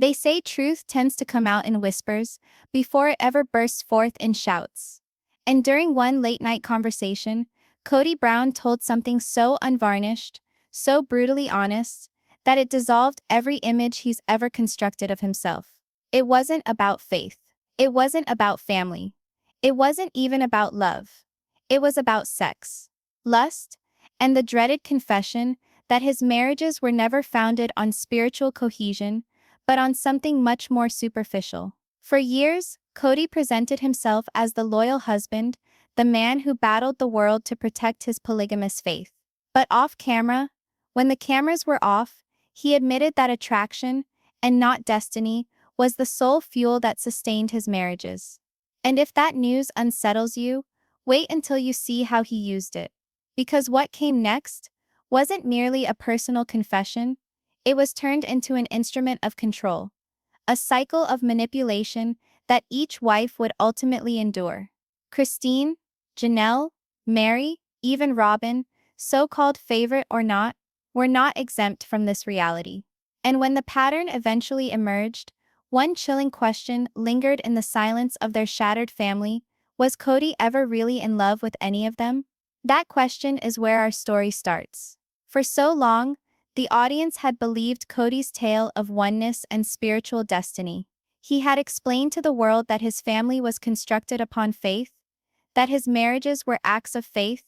They say truth tends to come out in whispers before it ever bursts forth in shouts. And during one late-night conversation, Cody Brown told something so unvarnished, so brutally honest, that it dissolved every image he's ever constructed of himself. It wasn't about faith. It wasn't about family. It wasn't even about love. It was about sex, lust, and the dreaded confession that his marriages were never founded on spiritual cohesion, but on something much more superficial. For years, Cody presented himself as the loyal husband, the man who battled the world to protect his polygamous faith. But off camera, when the cameras were off, he admitted that attraction, and not destiny, was the sole fuel that sustained his marriages. And if that news unsettles you, wait until you see how he used it. Because what came next wasn't merely a personal confession, it was turned into an instrument of control, a cycle of manipulation that each wife would ultimately endure. Christine, Janelle, Mary, even Robyn, so-called favorite or not, were not exempt from this reality. And when the pattern eventually emerged, one chilling question lingered in the silence of their shattered family: was Cody ever really in love with any of them? That question is where our story starts. For so long, the audience had believed Cody's tale of oneness and spiritual destiny. He had explained to the world that his family was constructed upon faith, that his marriages were acts of faith,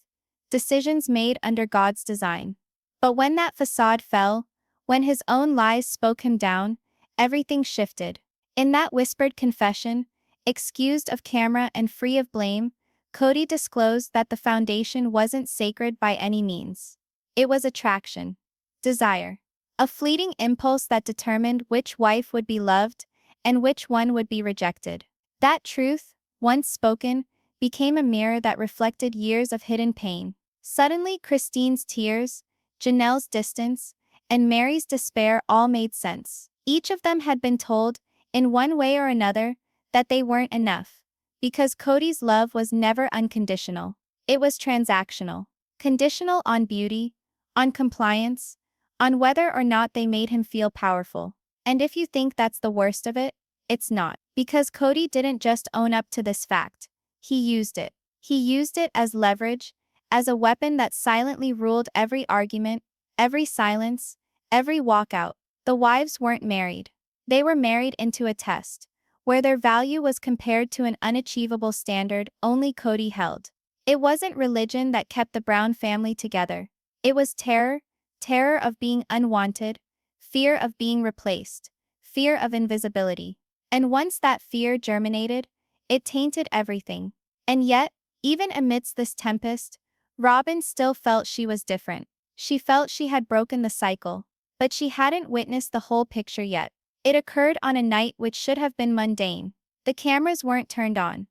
decisions made under God's design. But when that facade fell, when his own lies spoke him down, everything shifted. In that whispered confession, excused of camera and free of blame, Cody disclosed that the foundation wasn't sacred by any means. It was attraction, desire, a fleeting impulse that determined which wife would be loved and which one would be rejected. That truth, once spoken, became a mirror that reflected years of hidden pain. Suddenly, Christine's tears, Janelle's distance, and Mary's despair all made sense. Each of them had been told, in one way or another, that they weren't enough, because Cody's love was never unconditional. It was transactional, conditional on beauty, on compliance, on whether or not they made him feel powerful. And if you think that's the worst of it, it's not. Because Cody didn't just own up to this fact, he used it. He used it as leverage, as a weapon that silently ruled every argument, every silence, every walkout. The wives weren't married. They were married into a test, where their value was compared to an unachievable standard only Cody held. It wasn't religion that kept the Brown family together. It was terror, terror of being unwanted, fear of being replaced, fear of invisibility. And once that fear germinated, it tainted everything. And yet, even amidst this tempest, Robyn still felt she was different. She felt she had broken the cycle, but she hadn't witnessed the whole picture yet. It occurred on a night which should have been mundane. The cameras weren't turned on.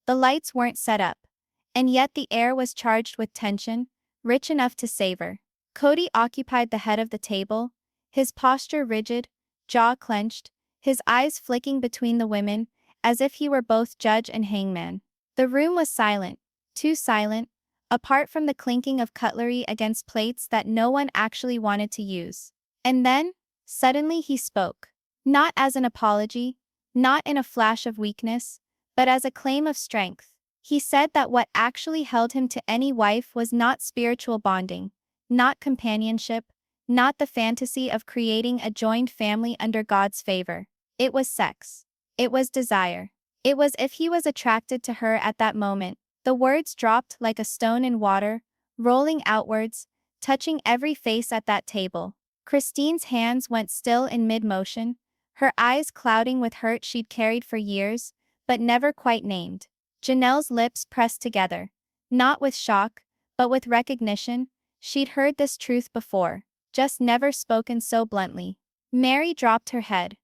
The lights weren't set up. And yet the air was charged with tension, rich enough to savor. Cody occupied the head of the table, his posture rigid, jaw clenched, his eyes flicking between the women, as if he were both judge and hangman. The room was silent, too silent, apart from the clinking of cutlery against plates that no one actually wanted to use. And then, suddenly he spoke. Not as an apology, not in a flash of weakness, but as a claim of strength. He said that what actually held him to any wife was not spiritual bonding, not companionship, not the fantasy of creating a joined family under God's favor. It was sex. It was desire. It was if he was attracted to her at that moment. The words dropped like a stone in water, rolling outwards, touching every face at that table. Christine's hands went still in mid-motion, her eyes clouding with hurt she'd carried for years, but never quite named. Janelle's lips pressed together, not with shock, but with recognition. She'd heard this truth before, just never spoken so bluntly. Mary dropped her head,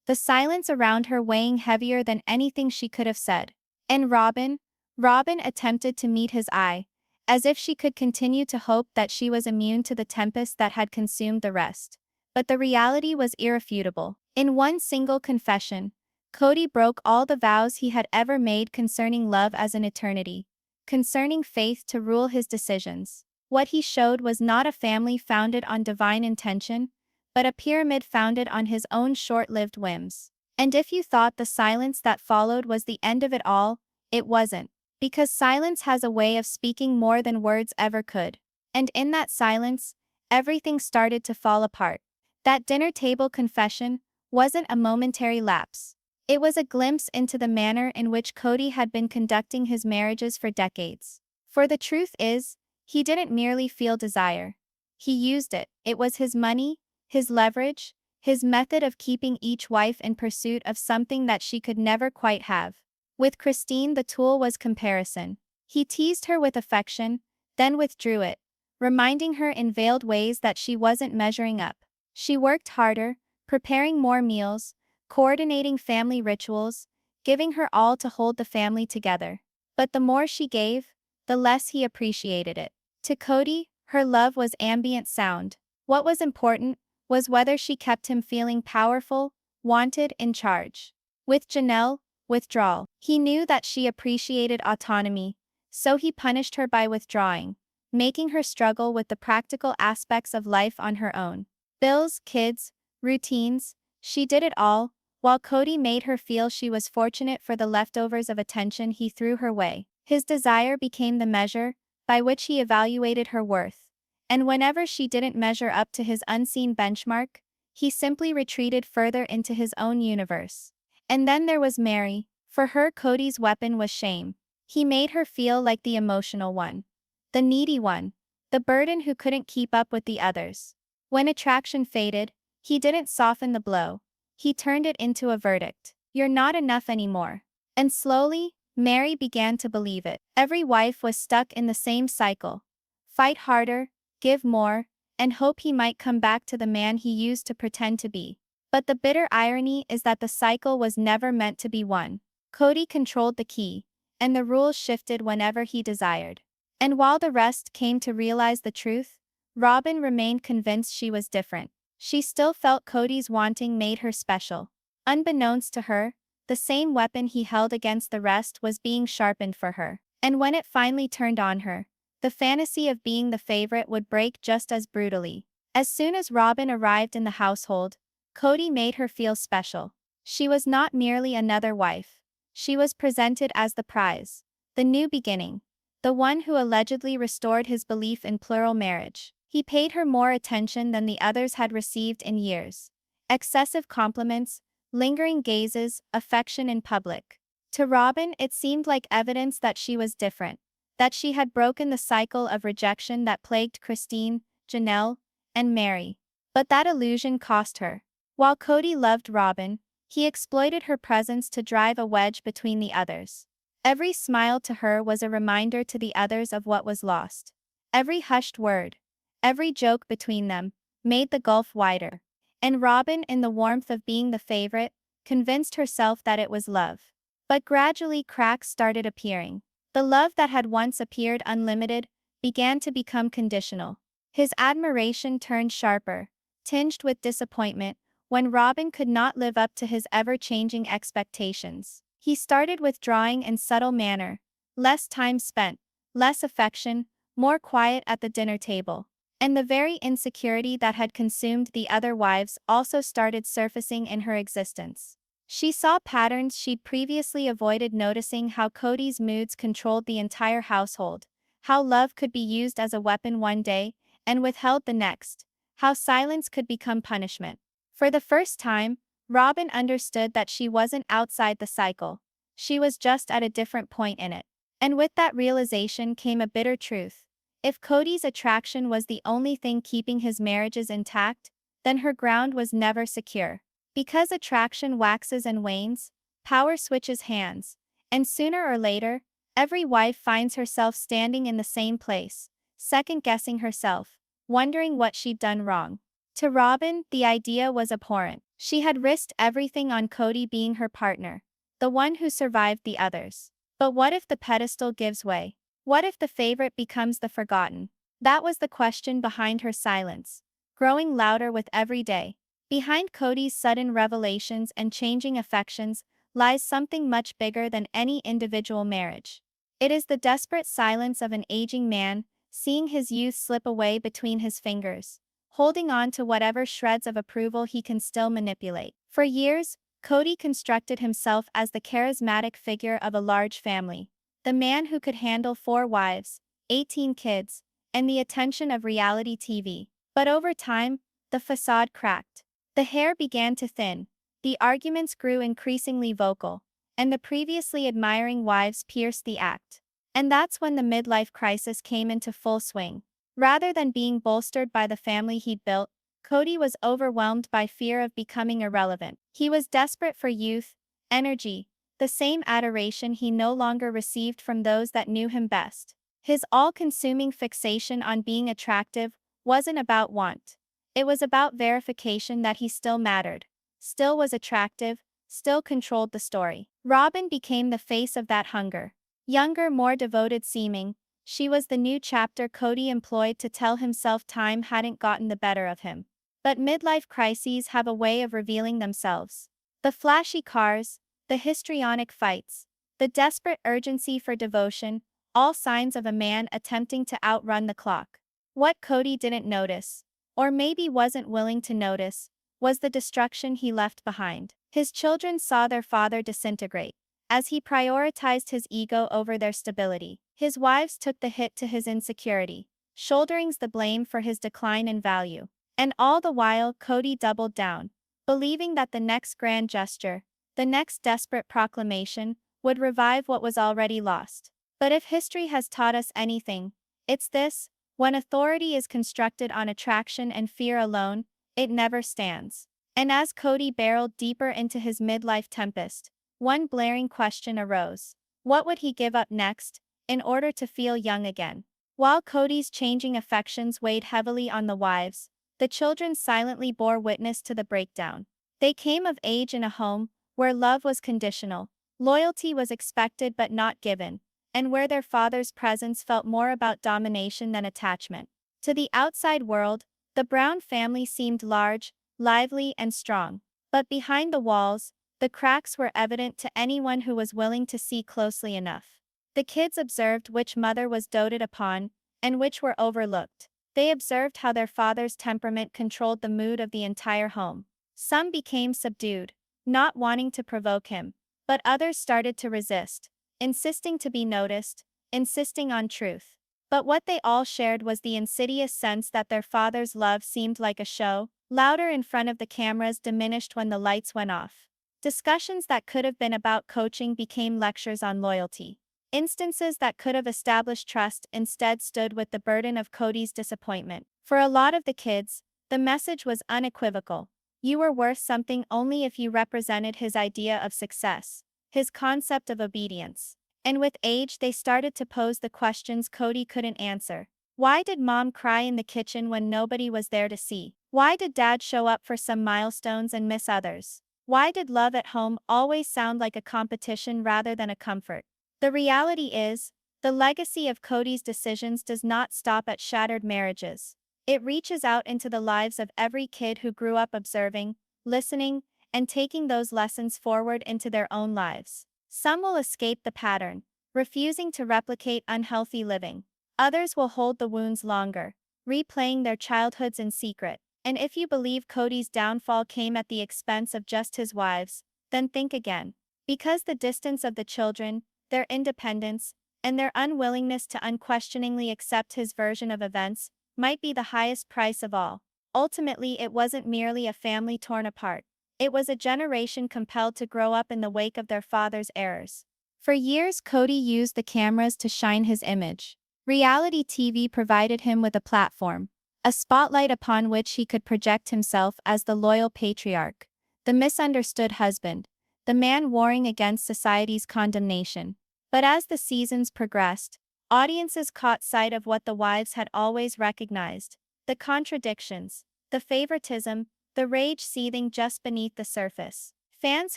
the silence around her weighing heavier than anything she could have said. And Robyn attempted to meet his eye, as if she could continue to hope that she was immune to the tempest that had consumed the rest. But the reality was irrefutable. In one single confession, Cody broke all the vows he had ever made concerning love as an eternity, concerning faith to rule his decisions. What he showed was not a family founded on divine intention, but a pyramid founded on his own short-lived whims. And if you thought the silence that followed was the end of it all, it wasn't. Because silence has a way of speaking more than words ever could. And in that silence, everything started to fall apart. That dinner table confession wasn't a momentary lapse. It was a glimpse into the manner in which Cody had been conducting his marriages for decades. For the truth is, he didn't merely feel desire. He used it. It was his money, his leverage, his method of keeping each wife in pursuit of something that she could never quite have. With Christine, the tool was comparison. He teased her with affection, then withdrew it, reminding her in veiled ways that she wasn't measuring up. She worked harder, preparing more meals, coordinating family rituals, giving her all to hold the family together. But the more she gave, the less he appreciated it. To Cody, her love was ambient sound. What was important was whether she kept him feeling powerful, wanted, in charge. With Janelle, withdrawal. He knew that she appreciated autonomy, so he punished her by withdrawing, making her struggle with the practical aspects of life on her own. Bills, kids, routines, she did it all, while Cody made her feel she was fortunate for the leftovers of attention he threw her way. His desire became the measure by which he evaluated her worth. And whenever she didn't measure up to his unseen benchmark, he simply retreated further into his own universe. And then there was Mary. For her, Cody's weapon was shame. He made her feel like the emotional one, the needy one, the burden who couldn't keep up with the others. When attraction faded, he didn't soften the blow. He turned it into a verdict. You're not enough anymore. And slowly, Mary began to believe it. Every wife was stuck in the same cycle. Fight harder, give more, and hope he might come back to the man he used to pretend to be. But the bitter irony is that the cycle was never meant to be won. Cody controlled the key, and the rules shifted whenever he desired. And while the rest came to realize the truth, Robyn remained convinced she was different. She still felt Cody's wanting made her special. Unbeknownst to her, the same weapon he held against the rest was being sharpened for her. And when it finally turned on her, the fantasy of being the favorite would break just as brutally. As soon as Robyn arrived in the household, Cody made her feel special. She was not merely another wife. She was presented as the prize, the new beginning, the one who allegedly restored his belief in plural marriage. He paid her more attention than the others had received in years. Excessive compliments, lingering gazes, affection in public. To Robyn, it seemed like evidence that she was different, that she had broken the cycle of rejection that plagued Christine, Janelle, and Mary. But that illusion cost her. While Cody loved Robyn, he exploited her presence to drive a wedge between the others. Every smile to her was a reminder to the others of what was lost. Every hushed word, every joke between them, made the gulf wider. And Robyn, in the warmth of being the favorite, convinced herself that it was love. But gradually cracks started appearing. The love that had once appeared unlimited began to become conditional. His admiration turned sharper, tinged with disappointment, when Robyn could not live up to his ever-changing expectations. He started withdrawing in subtle manner, less time spent, less affection, more quiet at the dinner table. And the very insecurity that had consumed the other wives also started surfacing in her existence. She saw patterns she'd previously avoided, noticing how Cody's moods controlled the entire household, how love could be used as a weapon one day and withheld the next, how silence could become punishment. For the first time, Robyn understood that she wasn't outside the cycle. She was just at a different point in it. And with that realization came a bitter truth. If Cody's attraction was the only thing keeping his marriages intact, then her ground was never secure. Because attraction waxes and wanes, power switches hands, and sooner or later, every wife finds herself standing in the same place, second-guessing herself, wondering what she'd done wrong. To Robyn, the idea was abhorrent. She had risked everything on Cody being her partner, the one who survived the others. But what if the pedestal gives way? What if the favorite becomes the forgotten? That was the question behind her silence, growing louder with every day. Behind Cody's sudden revelations and changing affections lies something much bigger than any individual marriage. It is the desperate silence of an aging man, seeing his youth slip away between his fingers, holding on to whatever shreds of approval he can still manipulate. For years, Cody constructed himself as the charismatic figure of a large family, the man who could handle 4 wives, 18 kids, and the attention of reality TV. But over time, the facade cracked. The hair began to thin, the arguments grew increasingly vocal, and the previously admiring wives pierced the act. And that's when the midlife crisis came into full swing. Rather than being bolstered by the family he'd built, Cody was overwhelmed by fear of becoming irrelevant. He was desperate for youth, energy, the same adoration he no longer received from those that knew him best. His all-consuming fixation on being attractive wasn't about want. It was about verification that he still mattered, still was attractive, still controlled the story. Robyn became the face of that hunger. Younger, more devoted seeming, she was the new chapter Cody employed to tell himself time hadn't gotten the better of him. But midlife crises have a way of revealing themselves. The flashy cars, the histrionic fights, the desperate urgency for devotion, all signs of a man attempting to outrun the clock. What Cody didn't notice, or maybe wasn't willing to notice, was the destruction he left behind. His children saw their father disintegrate, as he prioritized his ego over their stability. His wives took the hit to his insecurity, shouldering the blame for his decline in value. And all the while, Cody doubled down, believing that the next grand gesture, the next desperate proclamation, would revive what was already lost. But if history has taught us anything, it's this: when authority is constructed on attraction and fear alone, it never stands. And as Cody barreled deeper into his midlife tempest, one blaring question arose. What would he give up next, in order to feel young again? While Cody's changing affections weighed heavily on the wives, the children silently bore witness to the breakdown. They came of age in a home where love was conditional, loyalty was expected but not given, and where their father's presence felt more about domination than attachment. To the outside world, the Brown family seemed large, lively, and strong. But behind the walls, the cracks were evident to anyone who was willing to see closely enough. The kids observed which mother was doted upon, and which were overlooked. They observed how their father's temperament controlled the mood of the entire home. Some became subdued, not wanting to provoke him, but others started to resist, insisting to be noticed, insisting on truth. But what they all shared was the insidious sense that their father's love seemed like a show, louder in front of the cameras, diminished when the lights went off. Discussions that could have been about coaching became lectures on loyalty. Instances that could have established trust instead stood with the burden of Cody's disappointment. For a lot of the kids, the message was unequivocal. You were worth something only if you represented his idea of success, his concept of obedience. And with age, they started to pose the questions Cody couldn't answer. Why did mom cry in the kitchen when nobody was there to see? Why did dad show up for some milestones and miss others? Why did love at home always sound like a competition rather than a comfort? The reality is, the legacy of Cody's decisions does not stop at shattered marriages. It reaches out into the lives of every kid who grew up observing, listening, and taking those lessons forward into their own lives. Some will escape the pattern, refusing to replicate unhealthy living. Others will hold the wounds longer, replaying their childhoods in secret. And if you believe Cody's downfall came at the expense of just his wives, then think again. Because the distance of the children, their independence, and their unwillingness to unquestioningly accept his version of events, might be the highest price of all. Ultimately, it wasn't merely a family torn apart. It was a generation compelled to grow up in the wake of their father's errors. For years, Cody used the cameras to shine his image. Reality TV provided him with a platform, a spotlight upon which he could project himself as the loyal patriarch, the misunderstood husband, the man warring against society's condemnation. But as the seasons progressed, audiences caught sight of what the wives had always recognized: the contradictions, the favoritism, the rage seething just beneath the surface. Fans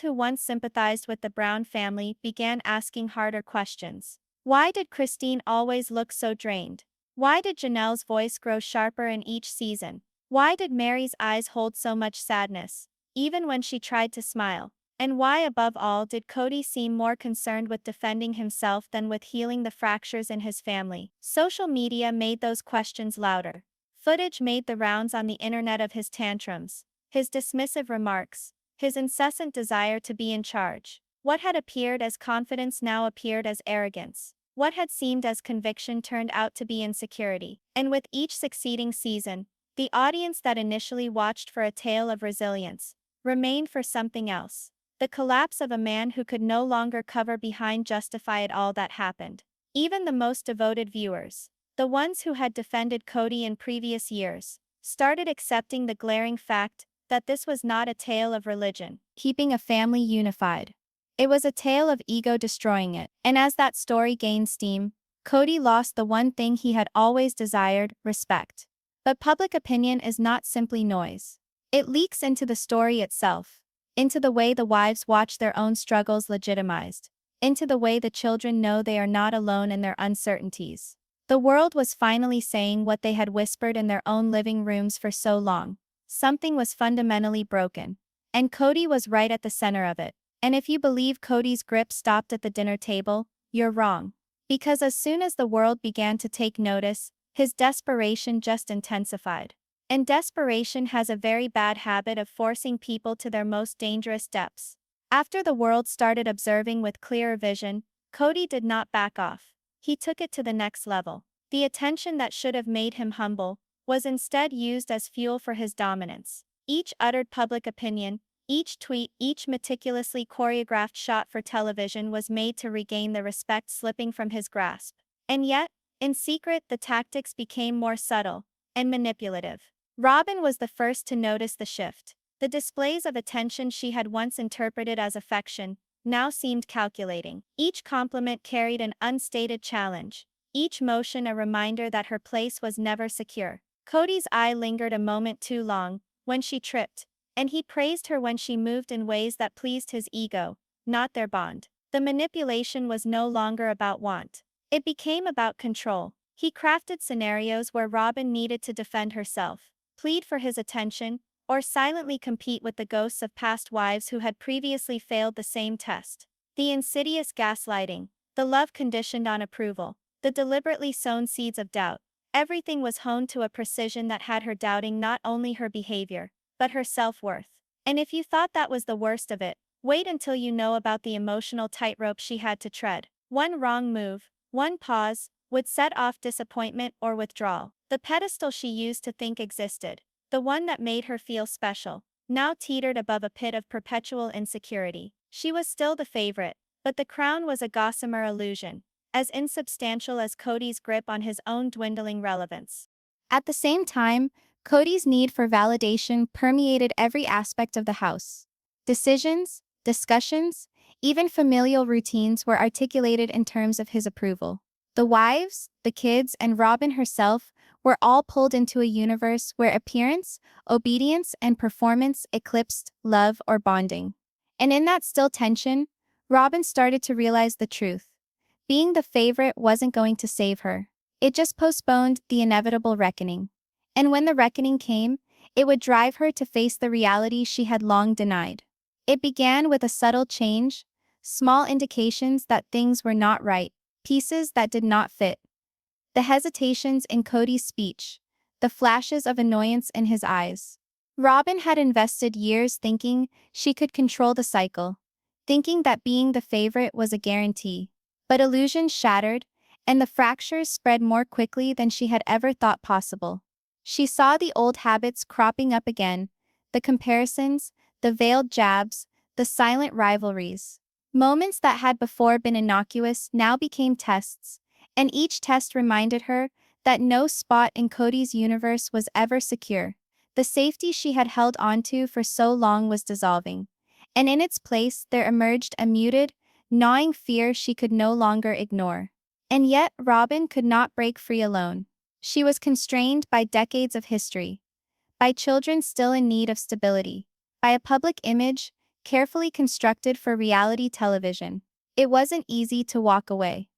who once sympathized with the Brown family began asking harder questions. Why did Christine always look so drained? Why did Janelle's voice grow sharper in each season? Why did Mary's eyes hold so much sadness, even when she tried to smile? And why, above all, did Cody seem more concerned with defending himself than with healing the fractures in his family? Social media made those questions louder. Footage made the rounds on the internet of his tantrums, his dismissive remarks, his incessant desire to be in charge. What had appeared as confidence now appeared as arrogance. What had seemed as conviction turned out to be insecurity. And with each succeeding season, the audience that initially watched for a tale of resilience remained for something else. The collapse of a man who could no longer cover behind justify it all that happened. Even the most devoted viewers, the ones who had defended Cody in previous years, started accepting the glaring fact that this was not a tale of religion keeping a family unified. It was a tale of ego destroying it. And as that story gained steam, Cody lost the one thing he had always desired: respect. But public opinion is not simply noise. It leaks into the story itself, into the way the wives watch their own struggles legitimized, into the way the children know they are not alone in their uncertainties. The world was finally saying what they had whispered in their own living rooms for so long. Something was fundamentally broken. And Cody was right at the center of it. And if you believe Cody's grip stopped at the dinner table, you're wrong. Because as soon as the world began to take notice, his desperation just intensified. And desperation has a very bad habit of forcing people to their most dangerous depths. After the world started observing with clearer vision, Cody did not back off. He took it to the next level. The attention that should have made him humble was instead used as fuel for his dominance. Each uttered public opinion, each tweet, each meticulously choreographed shot for television was made to regain the respect slipping from his grasp. And yet, in secret, the tactics became more subtle and manipulative. Robyn was the first to notice the shift. The displays of attention she had once interpreted as affection now seemed calculating. Each compliment carried an unstated challenge, each motion a reminder that her place was never secure. Cody's eye lingered a moment too long when she tripped, and he praised her when she moved in ways that pleased his ego, not their bond. The manipulation was no longer about want. It became about control. He crafted scenarios where Robyn needed to defend herself, plead for his attention, or silently compete with the ghosts of past wives who had previously failed the same test. The insidious gaslighting, the love conditioned on approval, the deliberately sown seeds of doubt, everything was honed to a precision that had her doubting not only her behavior, but her self-worth. And if you thought that was the worst of it, wait until you know about the emotional tightrope she had to tread. One wrong move, one pause, would set off disappointment or withdrawal. The pedestal she used to think existed, the one that made her feel special, now teetered above a pit of perpetual insecurity. She was still the favorite, but the crown was a gossamer illusion, as insubstantial as Cody's grip on his own dwindling relevance. At the same time, Cody's need for validation permeated every aspect of the house. Decisions, discussions, even familial routines were articulated in terms of his approval. The wives, the kids, and Robyn herself were all pulled into a universe where appearance, obedience, and performance eclipsed love or bonding. And in that still tension, Robyn started to realize the truth. Being the favorite wasn't going to save her. It just postponed the inevitable reckoning. And when the reckoning came, it would drive her to face the reality she had long denied. It began with a subtle change, small indications that things were not right, pieces that did not fit. The hesitations in Cody's speech, the flashes of annoyance in his eyes. Robyn had invested years thinking she could control the cycle, thinking that being the favorite was a guarantee. But illusions shattered, and the fractures spread more quickly than she had ever thought possible. She saw the old habits cropping up again, the comparisons, the veiled jabs, the silent rivalries. Moments that had before been innocuous now became tests, and each test reminded her that no spot in Cody's universe was ever secure. The safety she had held onto for so long was dissolving, and in its place there emerged a muted, gnawing fear she could no longer ignore. And yet Robyn could not break free alone. She was constrained by decades of history, by children still in need of stability, by a public image carefully constructed for reality television. It wasn't easy to walk away.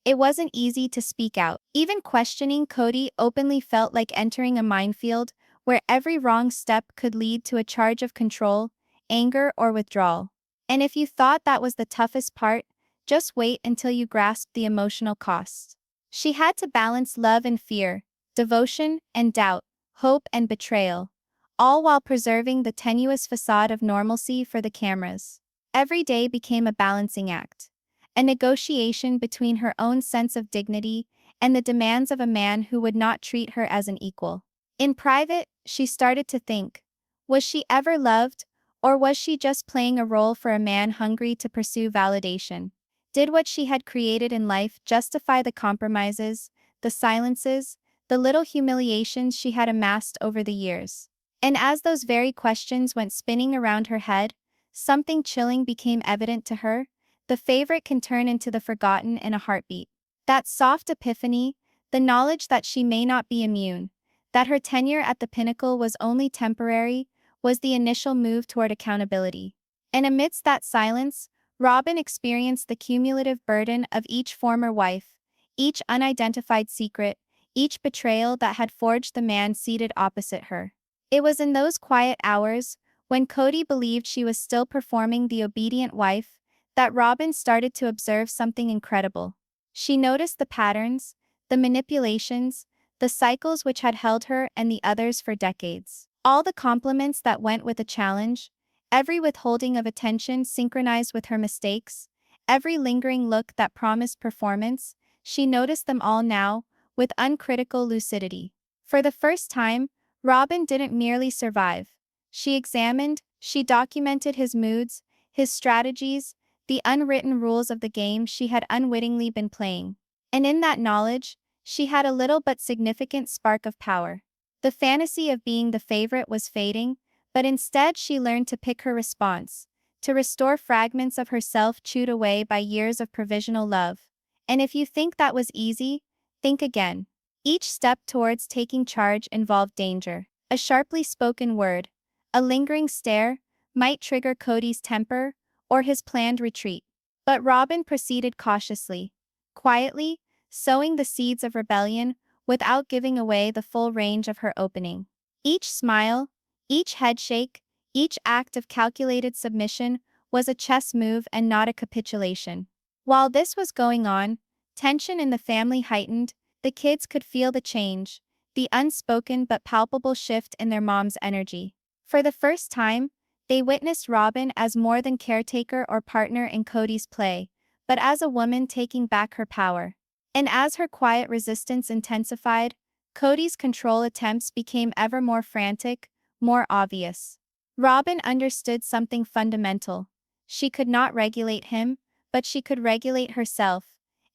It wasn't easy to speak out. Even questioning Cody openly felt like entering a minefield where every wrong step could lead to a charge of control, anger, or withdrawal. And if you thought that was the toughest part, just wait until you grasp the emotional cost. She had to balance love and fear, devotion and doubt, hope, and betrayal, all while preserving the tenuous facade of normalcy for the cameras. Every day became a balancing act, a negotiation between her own sense of dignity and the demands of a man who would not treat her as an equal. In private, she started to think, was she ever loved, or was she just playing a role for a man hungry to pursue validation? Did what she had created in life justify the compromises, the silences, the little humiliations she had amassed over the years? And as those very questions went spinning around her head, something chilling became evident to her. The favorite can turn into the forgotten in a heartbeat. That soft epiphany, the knowledge that she may not be immune, that her tenure at the pinnacle was only temporary, was the initial move toward accountability. And amidst that silence, Robyn experienced the cumulative burden of each former wife, each unidentified secret, each betrayal that had forged the man seated opposite her. It was in those quiet hours, when Cody believed she was still performing the obedient wife, that Robyn started to observe something incredible. She noticed the patterns, the manipulations, the cycles which had held her and the others for decades. All the compliments that went with a challenge, every withholding of attention synchronized with her mistakes, every lingering look that promised performance, she noticed them all now, with uncritical lucidity. For the first time, Robyn didn't merely survive. She examined, she documented his moods, his strategies, the unwritten rules of the game she had unwittingly been playing. And in that knowledge, she had a little but significant spark of power. The fantasy of being the favorite was fading, but instead she learned to pick her response, to restore fragments of herself chewed away by years of provisional love. And if you think that was easy, think again. Each step towards taking charge involved danger. A sharply spoken word, a lingering stare, might trigger Cody's temper or his planned retreat. But Robyn proceeded cautiously, quietly, sowing the seeds of rebellion without giving away the full range of her opening. Each smile, each headshake, each act of calculated submission was a chess move and not a capitulation. While this was going on, tension in the family heightened. The kids could feel the change, the unspoken but palpable shift in their mom's energy. For the first time, they witnessed Robyn as more than caretaker or partner in Cody's play, but as a woman taking back her power. And as her quiet resistance intensified, Cody's control attempts became ever more frantic, more obvious. Robyn understood something fundamental. She could not regulate him, but she could regulate herself.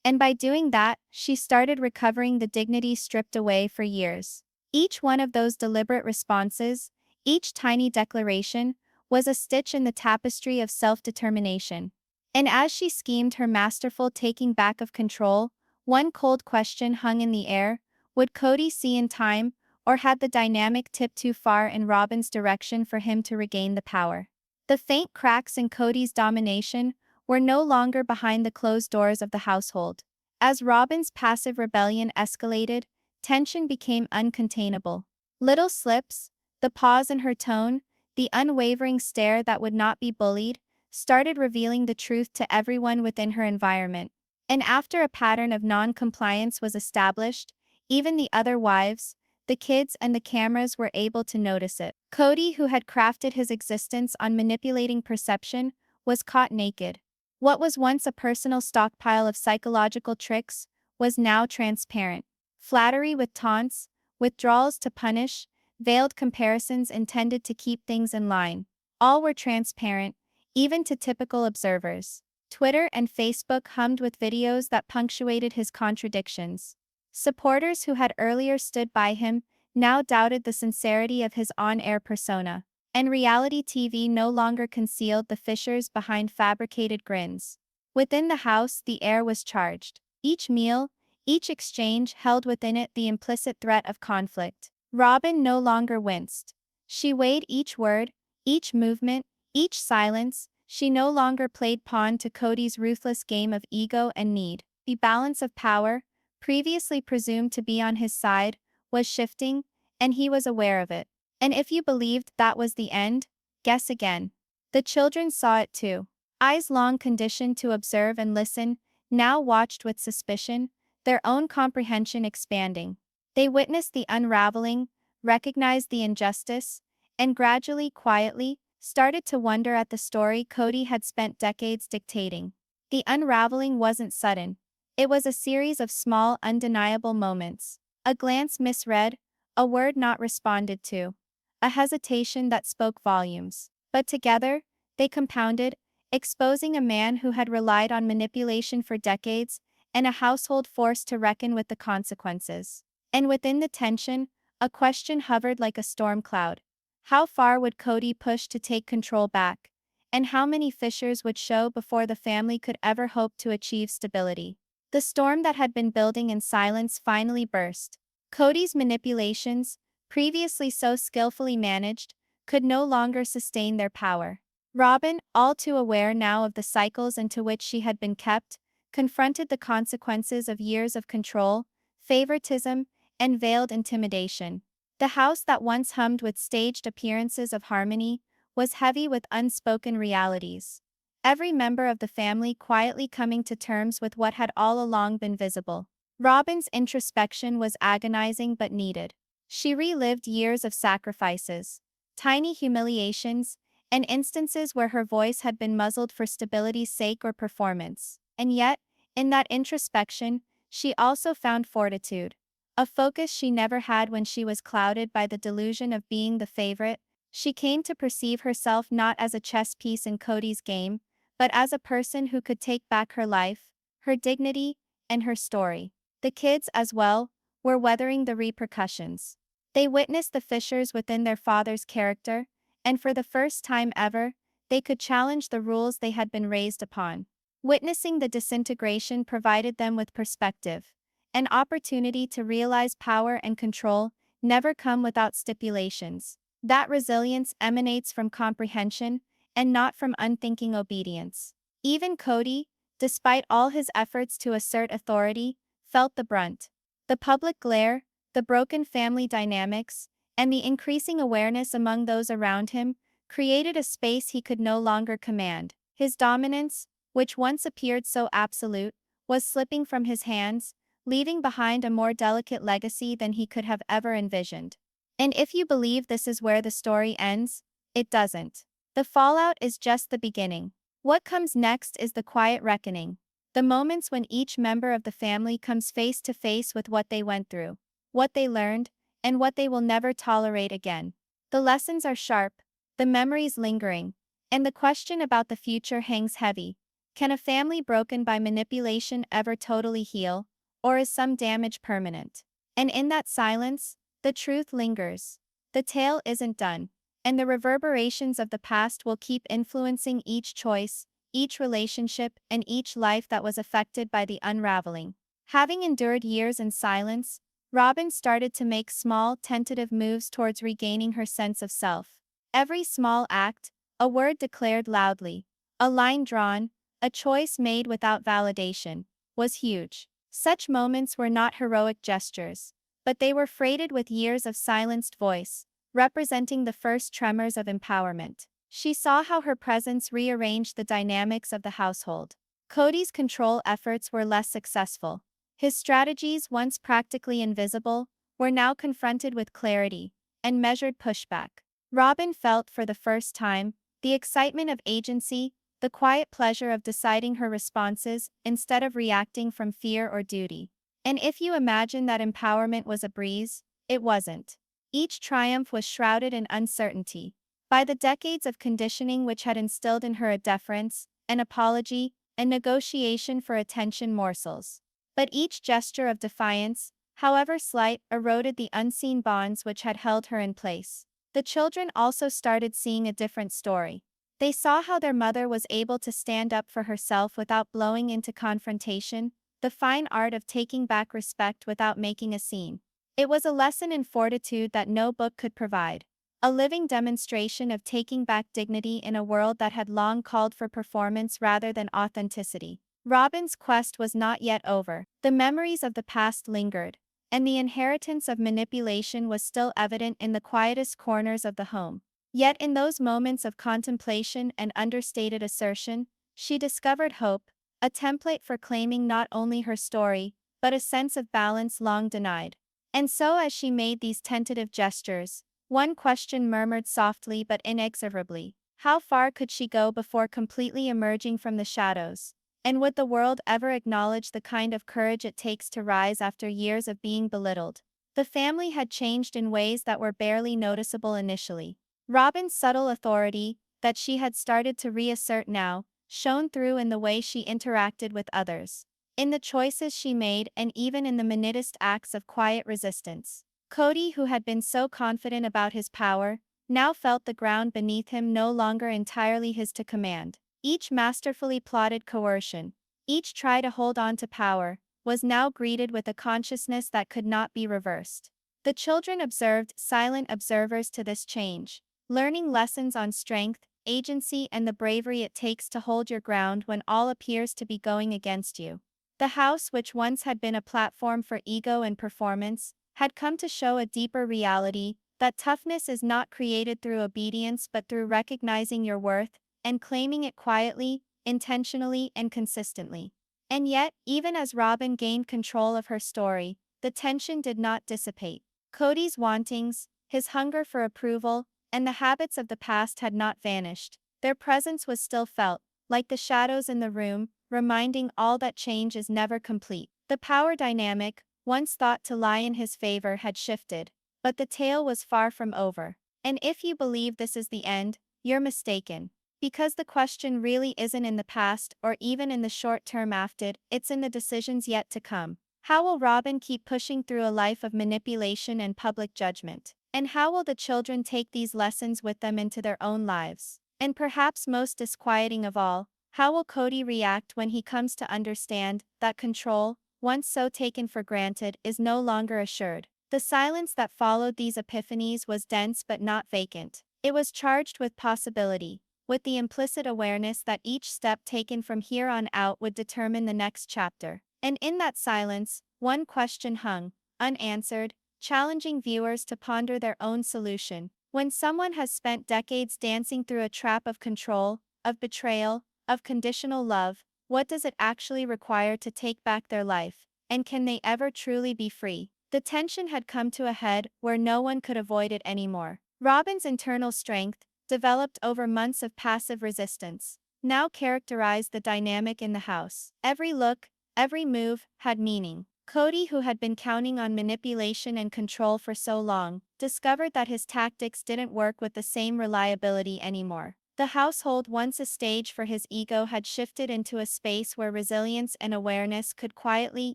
And by doing that, she started recovering the dignity stripped away for years. Each one of those deliberate responses, each tiny declaration, was a stitch in the tapestry of self-determination. And as she schemed her masterful taking back of control, one cold question hung in the air: would Cody see in time, or had the dynamic tipped too far in Robyn's direction for him to regain the power? The faint cracks in Cody's domination were no longer behind the closed doors of the household. As Robyn's passive rebellion escalated, tension became uncontainable. Little slips, the pause in her tone, the unwavering stare that would not be bullied, started revealing the truth to everyone within her environment. And after a pattern of non-compliance was established, even the other wives, the kids and the cameras were able to notice it. Cody, who had crafted his existence on manipulating perception, was caught naked. What was once a personal stockpile of psychological tricks was now transparent. Flattery with taunts, withdrawals to punish, veiled comparisons intended to keep things in line. All were transparent, even to typical observers. Twitter and Facebook hummed with videos that punctuated his contradictions. Supporters who had earlier stood by him now doubted the sincerity of his on-air persona. And reality TV no longer concealed the fissures behind fabricated grins. Within the house, the air was charged. Each meal, each exchange held within it the implicit threat of conflict. Robyn no longer winced. She weighed each word, each movement, each silence. She no longer played pawn to Cody's ruthless game of ego and need. The balance of power, previously presumed to be on his side, was shifting, and he was aware of it. And if you believed that was the end, guess again. The children saw it too. Eyes long conditioned to observe and listen, now watched with suspicion, their own comprehension expanding. They witnessed the unraveling, recognized the injustice, and gradually, quietly, started to wonder at the story Cody had spent decades dictating. The unraveling wasn't sudden. It was a series of small, undeniable moments. A glance misread, a word not responded to, a hesitation that spoke volumes. But together, they compounded, exposing a man who had relied on manipulation for decades and a household forced to reckon with the consequences. And within the tension, a question hovered like a storm cloud. How far would Cody push to take control back? And how many fissures would show before the family could ever hope to achieve stability? The storm that had been building in silence finally burst. Cody's manipulations, previously so skillfully managed, could no longer sustain their power. Robyn, all too aware now of the cycles into which she had been kept, confronted the consequences of years of control, favoritism, and veiled intimidation. The house that once hummed with staged appearances of harmony was heavy with unspoken realities. Every member of the family quietly coming to terms with what had all along been visible. Robyn's introspection was agonizing but needed. She relived years of sacrifices, tiny humiliations, and instances where her voice had been muzzled for stability's sake or performance. And yet, in that introspection, she also found fortitude. A focus she never had when she was clouded by the delusion of being the favorite. She came to perceive herself not as a chess piece in Cody's game, but as a person who could take back her life, her dignity, and her story. The kids, as well, were weathering the repercussions. They witnessed the fissures within their father's character, and for the first time ever, they could challenge the rules they had been raised upon. Witnessing the disintegration provided them with perspective, an opportunity to realize power and control never come without stipulations. That resilience emanates from comprehension and not from unthinking obedience. Even Cody, despite all his efforts to assert authority, felt the brunt. The public glare, the broken family dynamics, and the increasing awareness among those around him created a space he could no longer command. His dominance, which once appeared so absolute, was slipping from his hands, leaving behind a more delicate legacy than he could have ever envisioned. And if you believe this is where the story ends, it doesn't. The fallout is just the beginning. What comes next is the quiet reckoning. The moments when each member of the family comes face to face with what they went through, what they learned, and what they will never tolerate again. The lessons are sharp, the memories lingering, and the question about the future hangs heavy. Can a family broken by manipulation ever totally heal, or is some damage permanent? And in that silence, the truth lingers. The tale isn't done, and the reverberations of the past will keep influencing each choice, each relationship, and each life that was affected by the unraveling. Having endured years in silence, Robyn started to make small, tentative moves towards regaining her sense of self. Every small act, a word declared loudly, a line drawn, a choice made without validation, was huge. Such moments were not heroic gestures, but they were freighted with years of silenced voice, representing the first tremors of empowerment. She saw how her presence rearranged the dynamics of the household. Cody's control efforts were less successful. His strategies, once practically invisible, were now confronted with clarity and measured pushback. Robyn felt for the first time the excitement of agency, the quiet pleasure of deciding her responses instead of reacting from fear or duty. And if you imagine that empowerment was a breeze, it wasn't. Each triumph was shrouded in uncertainty. By the decades of conditioning which had instilled in her a deference, an apology, and negotiation for attention morsels. But each gesture of defiance, however slight, eroded the unseen bonds which had held her in place. The children also started seeing a different story. They saw how their mother was able to stand up for herself without blowing into confrontation, the fine art of taking back respect without making a scene. It was a lesson in fortitude that no book could provide. A living demonstration of taking back dignity in a world that had long called for performance rather than authenticity. Robyn's quest was not yet over. The memories of the past lingered, and the inheritance of manipulation was still evident in the quietest corners of the home. Yet in those moments of contemplation and understated assertion, she discovered hope, a template for claiming not only her story, but a sense of balance long denied. And so, as she made these tentative gestures, one question murmured softly but inexorably. How far could she go before completely emerging from the shadows? And would the world ever acknowledge the kind of courage it takes to rise after years of being belittled? The family had changed in ways that were barely noticeable initially. Robyn's subtle authority, that she had started to reassert now, shone through in the way she interacted with others, in the choices she made, and even in the minutest acts of quiet resistance. Cody, who had been so confident about his power, now felt the ground beneath him no longer entirely his to command. Each masterfully plotted coercion, each try to hold on to power, was now greeted with a consciousness that could not be reversed. The children observed, silent observers to this change, learning lessons on strength, agency, and the bravery it takes to hold your ground when all appears to be going against you. The house, which once had been a platform for ego and performance, had come to show a deeper reality, that toughness is not created through obedience but through recognizing your worth and claiming it quietly, intentionally, and consistently. And yet, even as Robyn gained control of her story, the tension did not dissipate. Cody's wantings, his hunger for approval, and the habits of the past had not vanished. Their presence was still felt, like the shadows in the room, reminding all that change is never complete. The power dynamic, once thought to lie in his favor, had shifted, but the tale was far from over. And if you believe this is the end, you're mistaken. Because the question really isn't in the past or even in the short term after, it's in the decisions yet to come. How will Robyn keep pushing through a life of manipulation and public judgment? And how will the children take these lessons with them into their own lives? And perhaps most disquieting of all, how will Cody react when he comes to understand that control, once so taken for granted, is no longer assured? The silence that followed these epiphanies was dense but not vacant. It was charged with possibility, with the implicit awareness that each step taken from here on out would determine the next chapter. And in that silence, one question hung, unanswered, challenging viewers to ponder their own solution. When someone has spent decades dancing through a trap of control, of betrayal, of conditional love, what does it actually require to take back their life? And can they ever truly be free? The tension had come to a head where no one could avoid it anymore. Robyn's internal strength, developed over months of passive resistance, now characterized the dynamic in the house. Every look, every move, had meaning. Cody, who had been counting on manipulation and control for so long, discovered that his tactics didn't work with the same reliability anymore. The household, once a stage for his ego, had shifted into a space where resilience and awareness could quietly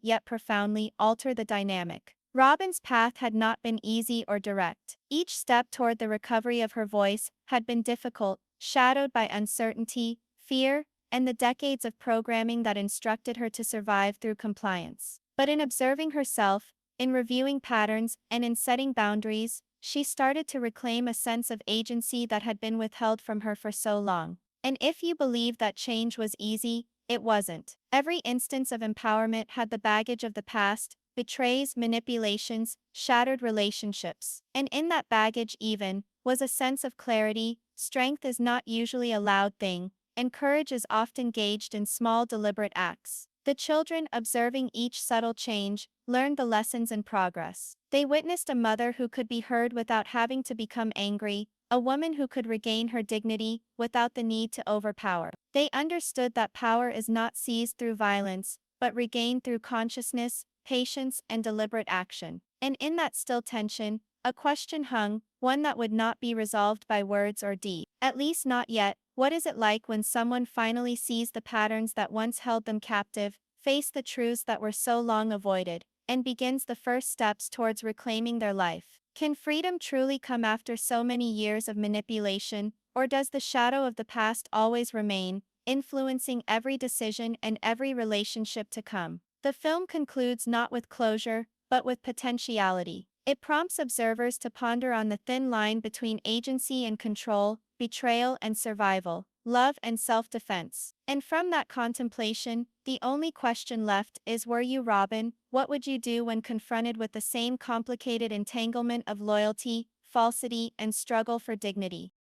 yet profoundly alter the dynamic. Robyn's path had not been easy or direct. Each step toward the recovery of her voice had been difficult, shadowed by uncertainty, fear, and the decades of programming that instructed her to survive through compliance. But in observing herself, in reviewing patterns, and in setting boundaries, she started to reclaim a sense of agency that had been withheld from her for so long. And if you believe that change was easy, it wasn't. Every instance of empowerment had the baggage of the past, betrays, manipulations, shattered relationships. And in that baggage even, was a sense of clarity. Strength is not usually a loud thing, and courage is often gauged in small deliberate acts. The children, observing each subtle change, learned the lessons in progress. They witnessed a mother who could be heard without having to become angry, a woman who could regain her dignity without the need to overpower. They understood that power is not seized through violence, but regained through consciousness, patience, and deliberate action. And in that still tension, a question hung, one that would not be resolved by words or deed. At least not yet. What is it like when someone finally sees the patterns that once held them captive, face the truths that were so long avoided, and begins the first steps towards reclaiming their life? Can freedom truly come after so many years of manipulation, or does the shadow of the past always remain, influencing every decision and every relationship to come? The film concludes not with closure, but with potentiality. It prompts observers to ponder on the thin line between agency and control, betrayal and survival, love and self-defense. And from that contemplation, the only question left is, were you Robyn? What would you do when confronted with the same complicated entanglement of loyalty, falsity, and struggle for dignity?